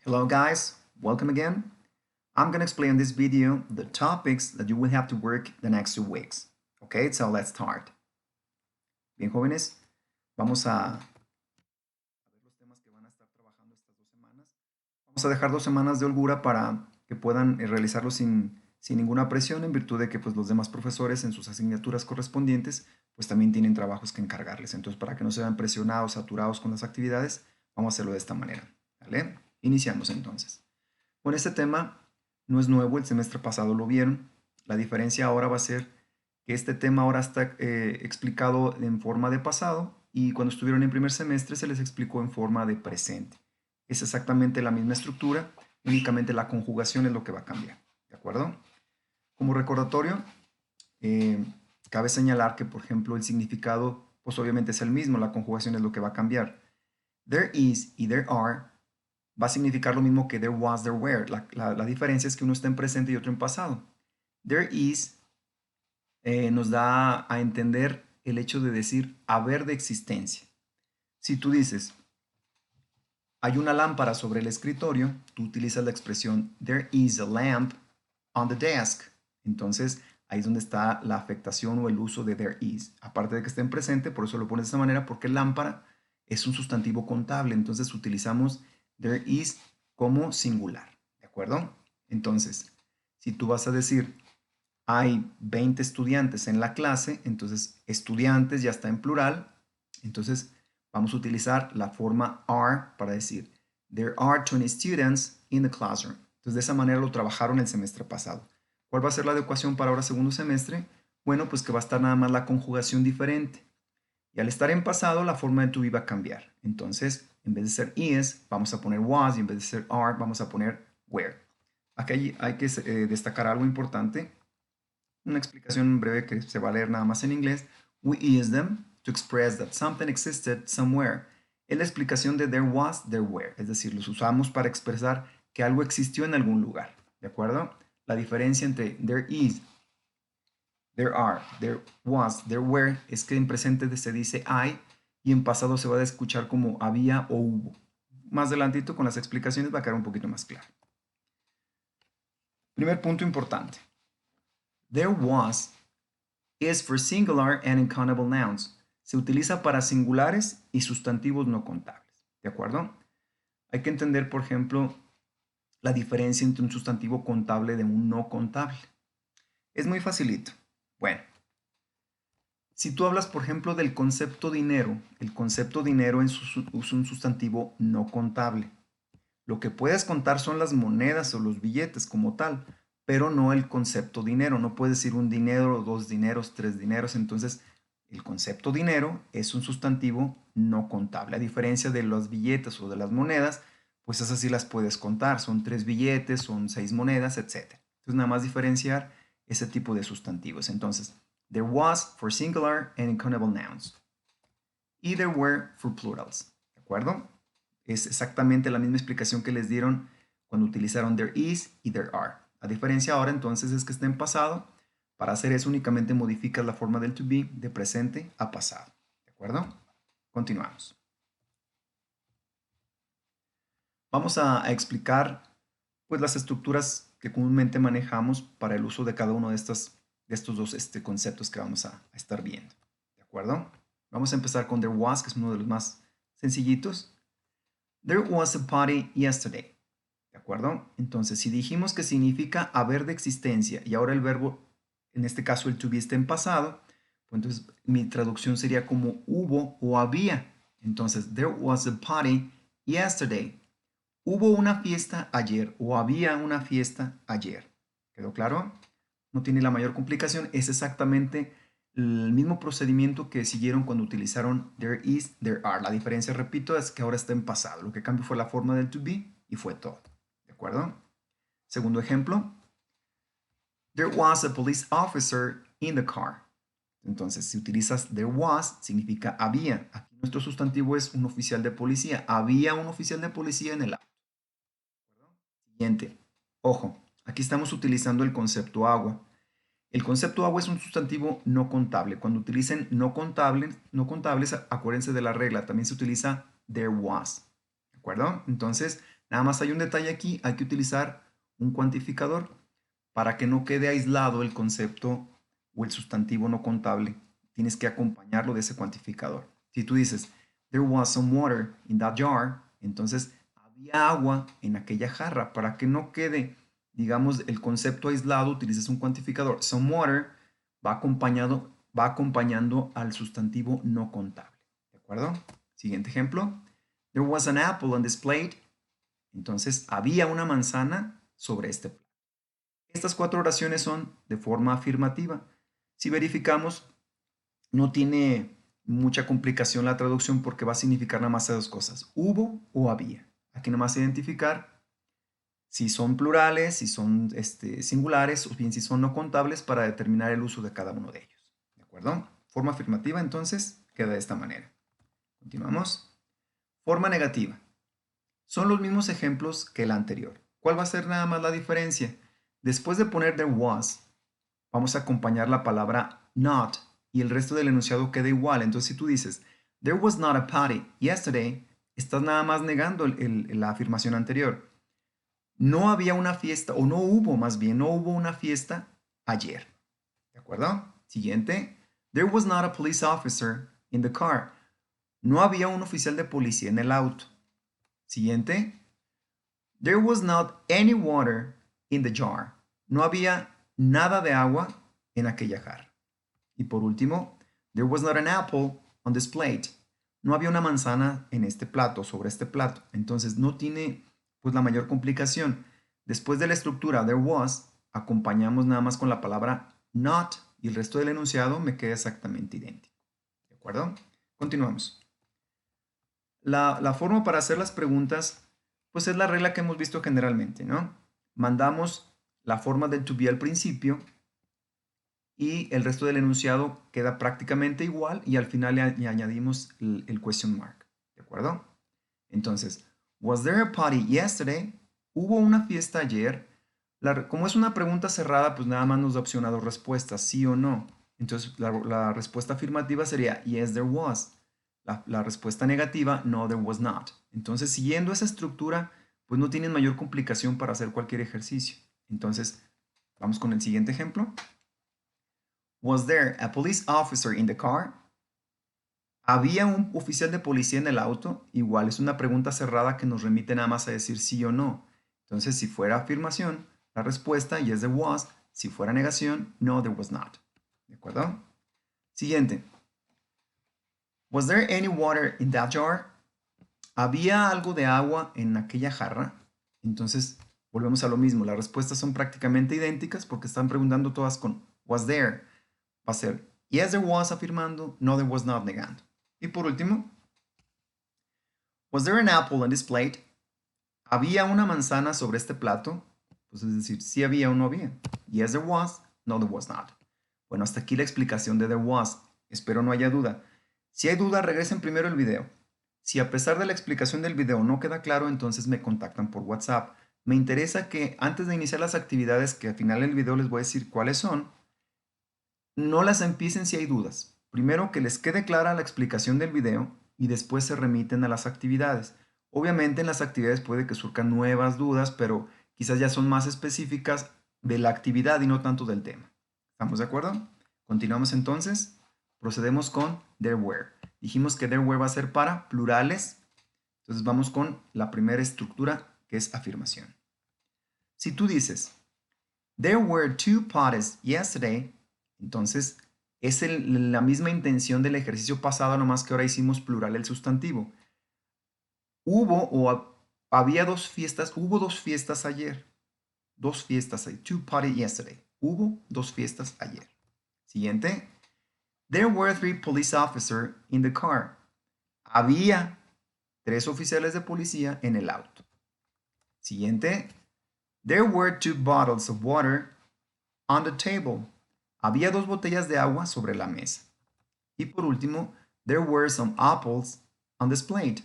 Hello guys, welcome again. I'm going to explain in this video the topics that you will have to work the next 2 weeks. Okay, so let's start. Bien, jóvenes, vamos a ver los temas que van a estar trabajando estas 2 semanas. Vamos a dejar 2 semanas de holgura para que puedan realizarlo sin ninguna presión, en virtud de que pues, los demás profesores en sus asignaturas correspondientes pues también tienen trabajos que encargarles. Entonces, para que no se vean presionados, saturados con las actividades, vamos a hacerlo de esta manera. ¿Vale? Iniciamos entonces. Bueno, este tema no es nuevo, el semestre pasado lo vieron. La diferencia ahora va a ser que este tema ahora está explicado en forma de pasado y cuando estuvieron en primer semestre se les explicó en forma de presente. Es exactamente la misma estructura, únicamente la conjugación es lo que va a cambiar. ¿De acuerdo? Como recordatorio, cabe señalar que, por ejemplo, el significado, pues obviamente es el mismo, la conjugación es lo que va a cambiar. There is y there are va a significar lo mismo que there was, there were. La diferencia es que uno está en presente y otro en pasado. There is nos da a entender el hecho de decir haber de existencia. Si tú dices, hay una lámpara sobre el escritorio, tú utilizas la expresión there is a lamp on the desk. Entonces, ahí es donde está la afectación o el uso de there is. Aparte de que esté en presente, por eso lo pones de esta manera, porque lámpara es un sustantivo contable. Entonces, utilizamos there is como singular. ¿De acuerdo? Entonces, si tú vas a decir hay 20 estudiantes en la clase, entonces estudiantes ya está en plural. Entonces, vamos a utilizar la forma are para decir there are 20 students in the classroom. Entonces, de esa manera lo trabajaron el semestre pasado. ¿Cuál va a ser la adecuación para ahora segundo semestre? Bueno, pues que va a estar nada más la conjugación diferente. Y al estar en pasado, la forma de to be va a cambiar. Entonces, en vez de ser is, vamos a poner was, y en vez de ser are, vamos a poner were. Aquí hay que destacar algo importante. Una explicación breve que se va a leer nada más en inglés. We use them to express that something existed somewhere. Es la explicación de there was, there were. Es decir, los usamos para expresar que algo existió en algún lugar. ¿De acuerdo? La diferencia entre there is, there are, there was, there were es que en presente se dice I y en pasado se va a escuchar como había o hubo. Más adelantito con las explicaciones va a quedar un poquito más claro. Primer punto importante. There was is for singular and uncountable nouns. Se utiliza para singulares y sustantivos no contables. ¿De acuerdo? Hay que entender, por ejemplo, la diferencia entre un sustantivo contable de un no contable. Es muy facilito. Bueno, si tú hablas, por ejemplo, del concepto dinero, el concepto dinero es un sustantivo no contable. Lo que puedes contar son las monedas o los billetes como tal, pero no el concepto dinero. No puedes decir un dinero, 2 dineros, 3 dineros. Entonces, el concepto dinero es un sustantivo no contable. A diferencia de los billetes o de las monedas, pues esas sí las puedes contar. Son 3 billetes, son 6 monedas, etc. Entonces, nada más diferenciar ese tipo de sustantivos. Entonces, there was for singular and uncountable nouns. Y there were for plurals. ¿De acuerdo? Es exactamente la misma explicación que les dieron cuando utilizaron there is y there are. La diferencia ahora entonces es que está en pasado. Para hacer eso únicamente modificas la forma del to be de presente a pasado. ¿De acuerdo? Continuamos. Vamos a explicar pues, las estructuras que comúnmente manejamos para el uso de cada uno de estos 2 conceptos que vamos a estar viendo. ¿De acuerdo? Vamos a empezar con there was, que es uno de los más sencillitos. There was a party yesterday. ¿De acuerdo? Entonces, si dijimos que significa haber de existencia y ahora el verbo, en este caso el to be está en pasado, pues entonces mi traducción sería como hubo o había. Entonces, there was a party yesterday. Hubo una fiesta ayer o había una fiesta ayer. ¿Quedó claro? No tiene la mayor complicación. Es exactamente el mismo procedimiento que siguieron cuando utilizaron there is, there are. La diferencia, repito, es que ahora está en pasado. Lo que cambió fue la forma del to be y fue todo. ¿De acuerdo? Segundo ejemplo. There was a police officer in the car. Entonces, si utilizas there was, significa había. Aquí nuestro sustantivo es un oficial de policía. Había un oficial de policía en el auto. Siguiente. Ojo, aquí estamos utilizando el concepto agua. El concepto agua es un sustantivo no contable. Cuando utilicen no contables, acuérdense de la regla. También se utiliza there was. ¿De acuerdo? Entonces, Nada más hay un detalle aquí, hay que utilizar un cuantificador para que no quede aislado el concepto o el sustantivo no contable. Tienes que acompañarlo de ese cuantificador. Si tú dices, there was some water in that jar, entonces había agua en aquella jarra. Para que no quede, digamos, el concepto aislado, utilizas un cuantificador. Some water va acompañando al sustantivo no contable. ¿De acuerdo? Siguiente ejemplo. There was an apple on this plate. Entonces, había una manzana sobre este plato. Estas 4 oraciones son de forma afirmativa. Si verificamos, no tiene mucha complicación la traducción porque va a significar nada más dos cosas, hubo o había. Aquí nada más identificar si son plurales, si son singulares o bien si son no contables para determinar el uso de cada uno de ellos. ¿De acuerdo? Forma afirmativa entonces queda de esta manera. Continuamos. Forma negativa. Son los mismos ejemplos que el anterior. ¿Cuál va a ser nada más la diferencia? Después de poner there was, vamos a acompañar la palabra not y el resto del enunciado queda igual. Entonces, si tú dices, there was not a party yesterday, estás nada más negando la afirmación anterior. No había una fiesta, o no hubo más bien, no hubo una fiesta ayer. ¿De acuerdo? Siguiente. There was not a police officer in the car. No había un oficial de policía en el auto. Siguiente. There was not any water in the jar. No había nada de agua en aquella jarra. Y por último, there was not an apple on this plate. No había una manzana en este plato, sobre este plato. Entonces no tiene pues la mayor complicación. Después de la estructura there was, acompañamos nada más con la palabra not y el resto del enunciado me queda exactamente idéntico. ¿De acuerdo? Continuamos. La forma para hacer las preguntas pues es la regla que hemos visto generalmente, ¿no? Mandamos la forma del to be al principio y el resto del enunciado queda prácticamente igual y al final le añadimos el question mark, ¿de acuerdo? Entonces, was there a party yesterday? ¿Hubo una fiesta ayer? Como es una pregunta cerrada, pues nada más nos da opción a dos respuestas, sí o no. Entonces, la respuesta afirmativa sería yes, there was. La respuesta negativa, no, there was not. Entonces, siguiendo esa estructura, pues no tienen mayor complicación para hacer cualquier ejercicio. Entonces, vamos con el siguiente ejemplo. Was there a police officer in the car? ¿Había un oficial de policía en el auto? Igual es una pregunta cerrada que nos remite nada más a decir sí o no. Entonces, si fuera afirmación, la respuesta yes, there was. Si fuera negación, no, there was not. ¿De acuerdo? Siguiente. Was there any water in that jar? ¿Había algo de agua en aquella jarra? Entonces, volvemos a lo mismo. Las respuestas son prácticamente idénticas porque están preguntando todas con was there. Va a ser yes, there was afirmando, no, there was not negando. Y por último, was there an apple on this plate? ¿Había una manzana sobre este plato? Pues es decir, sí había o no había. Yes, there was, no, there was not. Bueno, hasta aquí la explicación de there was. Espero no haya duda. Si hay duda, regresen primero el video. Si a pesar de la explicación del video no queda claro, entonces me contactan por WhatsApp. Me interesa que antes de iniciar las actividades, que al final del video les voy a decir cuáles son, no las empiecen si hay dudas. Primero que les quede clara la explicación del video y después se remiten a las actividades. Obviamente en las actividades puede que surjan nuevas dudas, pero quizás ya son más específicas de la actividad y no tanto del tema. ¿Estamos de acuerdo? Continuamos entonces. Procedemos con there were. Dijimos que there were va a ser para plurales. Entonces vamos con la primera estructura que es afirmación. Si tú dices, there were 2 parties yesterday, entonces es la misma intención del ejercicio pasado, nomás que ahora hicimos plural el sustantivo. Había 2 fiestas, hubo 2 fiestas ayer. 2 fiestas ayer. 2 parties yesterday. Hubo 2 fiestas ayer. Siguiente. There were 3 police officers in the car. Había 3 oficiales de policía en el auto. Siguiente. There were 2 bottles of water on the table. Había 2 botellas de agua sobre la mesa. Y por último, there were some apples on this plate.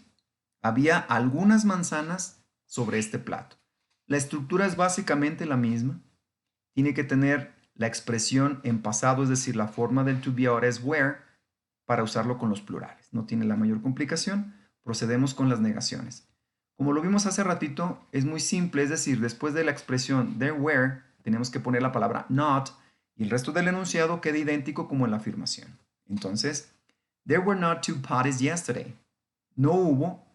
Había algunas manzanas sobre este plato. La estructura es básicamente la misma. Tiene que tener la expresión en pasado, es decir, la forma del to be ahora es were, para usarlo con los plurales. No tiene la mayor complicación. Procedemos con las negaciones. Como lo vimos hace ratito, es muy simple, es decir, después de la expresión there were, tenemos que poner la palabra not y el resto del enunciado queda idéntico como en la afirmación. Entonces, there were not 2 parties yesterday. No hubo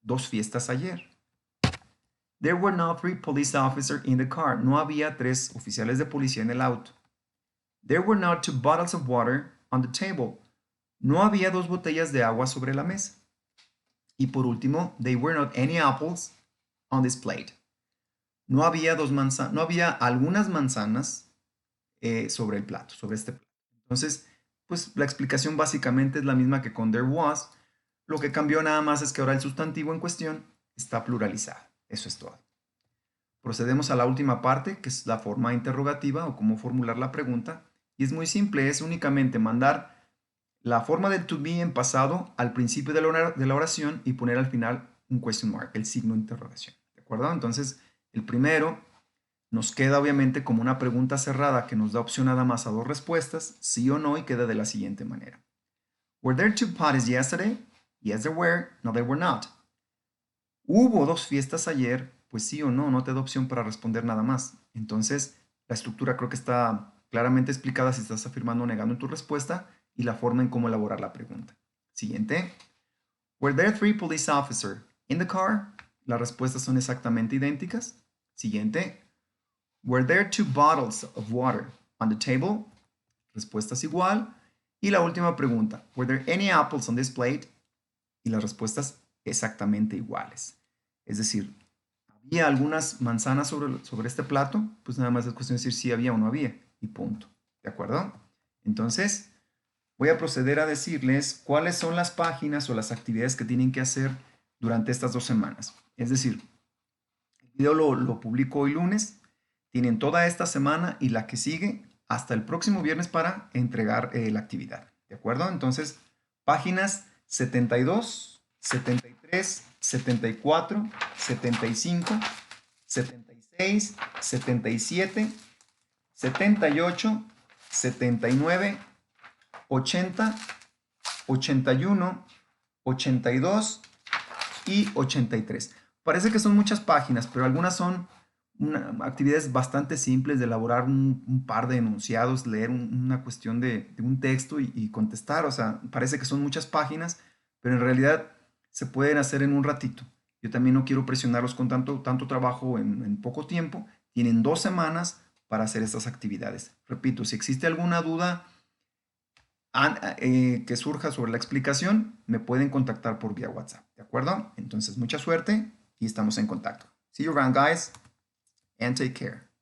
2 fiestas ayer. There were not 3 police officers in the car. No había 3 oficiales de policía en el auto. There were not 2 bottles of water on the table. No había 2 botellas de agua sobre la mesa. Y por último, there were not any apples on this plate. No había algunas manzanas sobre el plato, sobre este plato. Entonces, pues la explicación básicamente es la misma que con there was. Lo que cambió nada más es que ahora el sustantivo en cuestión está pluralizado. Eso es todo. Procedemos a la última parte, que es la forma interrogativa o cómo formular la pregunta. Y es muy simple, es únicamente mandar la forma del to be en pasado al principio de la oración y poner al final un question mark, el signo de interrogación. ¿De acuerdo? Entonces, el primero nos queda obviamente como una pregunta cerrada que nos da opción nada más a 2 respuestas, sí o no, y queda de la siguiente manera. Were there 2 parties yesterday? Yes, there were. No, there were not. ¿Hubo 2 fiestas ayer? Pues sí o no, no te da opción para responder nada más. Entonces, la estructura creo que está claramente explicada si estás afirmando o negando en tu respuesta y la forma en cómo elaborar la pregunta. Siguiente. Were there 3 police officers in the car? Las respuestas son exactamente idénticas. Siguiente. Were there 2 bottles of water on the table? Respuestas igual. Y la última pregunta. Were there any apples on this plate? Y las respuestas exactamente iguales. Es decir, ¿había algunas manzanas sobre este plato? Pues nada más es cuestión de decir si había o no había. Y punto. ¿De acuerdo? Entonces, voy a proceder a decirles cuáles son las páginas o las actividades que tienen que hacer durante estas 2 semanas. Es decir, el video lo publico hoy lunes. Tienen toda esta semana y la que sigue hasta el próximo viernes para entregar la actividad. ¿De acuerdo? Entonces, páginas 72, 73, 74, 75, 76, 77, 78, 79, 80, 81, 82 y 83. Parece que son muchas páginas, pero algunas son actividades bastante simples de elaborar un par de enunciados, leer una cuestión de un texto y contestar. O sea, parece que son muchas páginas, pero en realidad se pueden hacer en un ratito. Yo también no quiero presionarlos con tanto trabajo en poco tiempo. Tienen 2 semanas para hacer estas actividades. Repito, si existe alguna duda que surja sobre la explicación, me pueden contactar por vía WhatsApp. ¿De acuerdo? Entonces, mucha suerte y estamos en contacto. See you around, guys. And take care.